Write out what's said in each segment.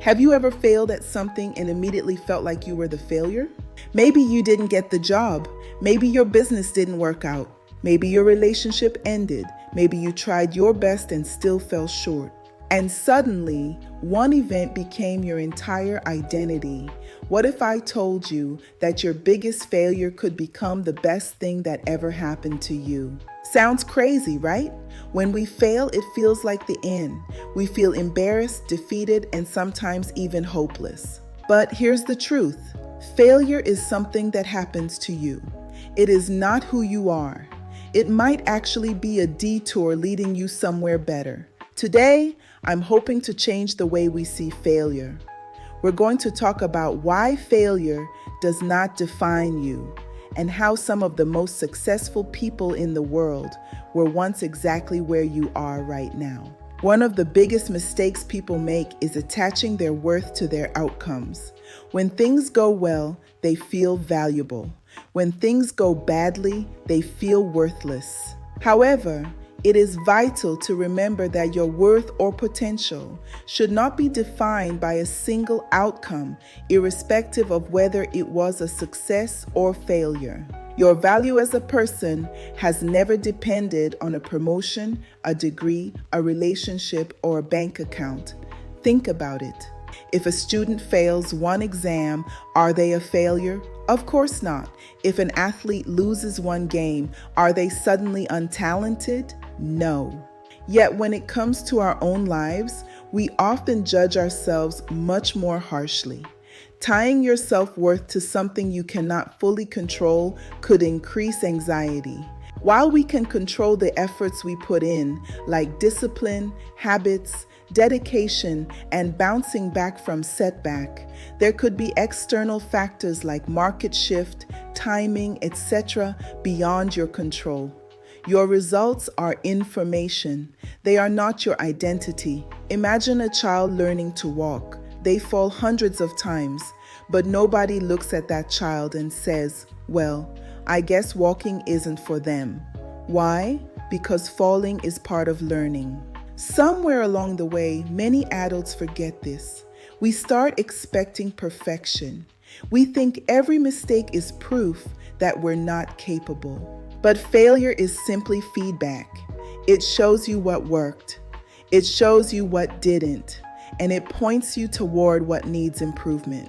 Have you ever failed at something and immediately felt like you were the failure? Maybe you didn't get the job. Maybe your business didn't work out. Maybe your relationship ended. Maybe you tried your best and still fell short. And suddenly, one event became your entire identity. What if I told you that your biggest failure could become the best thing that ever happened to you? Sounds crazy, right? When we fail, it feels like the end. We feel embarrassed, defeated, and sometimes even hopeless. But here's the truth. Failure is something that happens to you. It is not who you are. It might actually be a detour leading you somewhere better. Today, I'm hoping to change the way we see failure. We're going to talk about why failure does not define you and how some of the most successful people in the world were once exactly where you are right now. One of the biggest mistakes people make is attaching their worth to their outcomes. When things go well, they feel valuable. When things go badly, they feel worthless. However, it is vital to remember that your worth or potential should not be defined by a single outcome, irrespective of whether it was a success or failure. Your value as a person has never depended on a promotion, a degree, a relationship, or a bank account. Think about it. If a student fails one exam, are they a failure? Of course not. If an athlete loses one game, are they suddenly untalented? No. Yet when it comes to our own lives, we often judge ourselves much more harshly. Tying your self-worth to something you cannot fully control could increase anxiety. While we can control the efforts we put in, like discipline, habits, dedication, and bouncing back from setback, there could be external factors like market shift, timing, etc. beyond your control. Your results are information. They are not your identity. Imagine a child learning to walk. They fall hundreds of times, but nobody looks at that child and says, well, I guess walking isn't for them. Why? Because falling is part of learning. Somewhere along the way, many adults forget this. We start expecting perfection. We think every mistake is proof that we're not capable. But failure is simply feedback. It shows you what worked. It shows you what didn't. And it points you toward what needs improvement.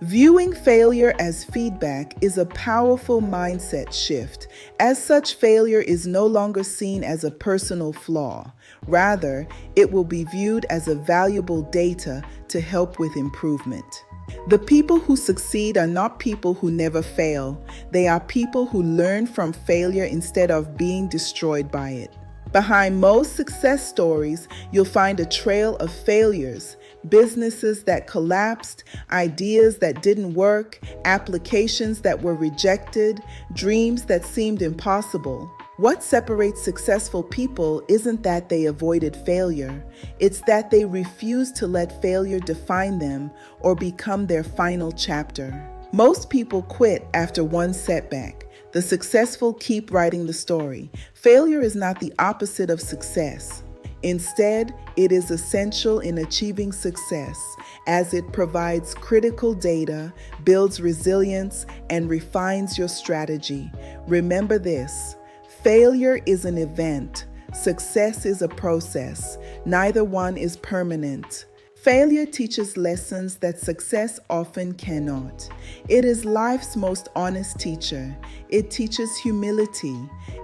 Viewing failure as feedback is a powerful mindset shift. As such, failure is no longer seen as a personal flaw. Rather, it will be viewed as a valuable data to help with improvement. The people who succeed are not people who never fail. They are people who learn from failure instead of being destroyed by it. Behind most success stories, you'll find a trail of failures, businesses that collapsed, ideas that didn't work, applications that were rejected, dreams that seemed impossible. What separates successful people isn't that they avoided failure. It's that they refuse to let failure define them or become their final chapter. Most people quit after one setback. The successful keep writing the story. Failure is not the opposite of success. Instead, it is essential in achieving success as it provides critical data, builds resilience, and refines your strategy. Remember this: failure is an event. Success is a process. Neither one is permanent. Failure teaches lessons that success often cannot. It is life's most honest teacher. It teaches humility.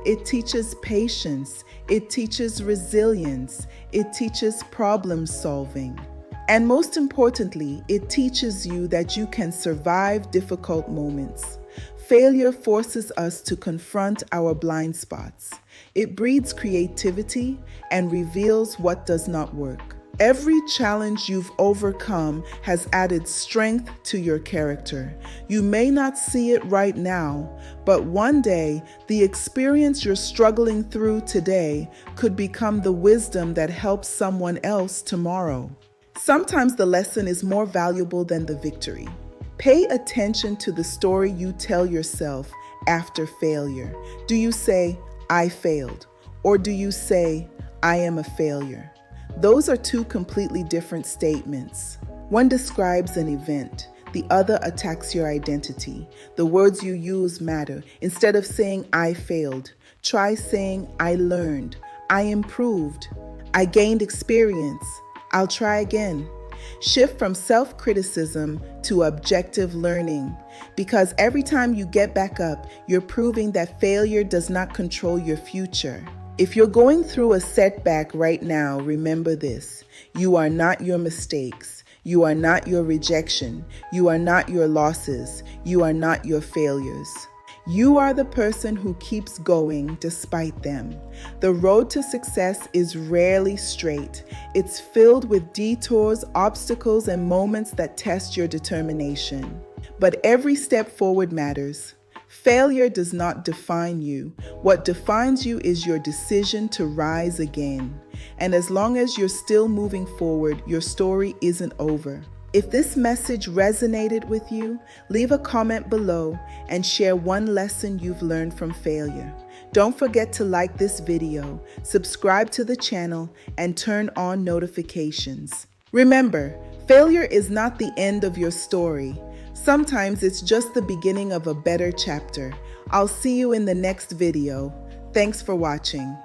It teaches patience. It teaches resilience. It teaches problem solving. And most importantly, it teaches you that you can survive difficult moments. Failure forces us to confront our blind spots. It breeds creativity and reveals what does not work. Every challenge you've overcome has added strength to your character. You may not see it right now, but one day, the experience you're struggling through today could become the wisdom that helps someone else tomorrow. Sometimes the lesson is more valuable than the victory. Pay attention to the story you tell yourself after failure. Do you say, I failed? Or do you say, I am a failure? Those are two completely different statements. One describes an event, the other attacks your identity. The words you use matter. Instead of saying, I failed, try saying, I learned, I improved, I gained experience, I'll try again. Shift from self-criticism to objective learning, because every time you get back up, you're proving that failure does not control your future. If you're going through a setback right now, remember this: you are not your mistakes. You are not your rejection. You are not your losses. You are not your failures. You are the person who keeps going despite them. The road to success is rarely straight. It's filled with detours, obstacles, and moments that test your determination. But every step forward matters. Failure does not define you. What defines you is your decision to rise again. And as long as you're still moving forward, your story isn't over. If this message resonated with you, leave a comment below and share one lesson you've learned from failure. Don't forget to like this video, subscribe to the channel, and turn on notifications. Remember, failure is not the end of your story. Sometimes it's just the beginning of a better chapter. I'll see you in the next video. Thanks for watching.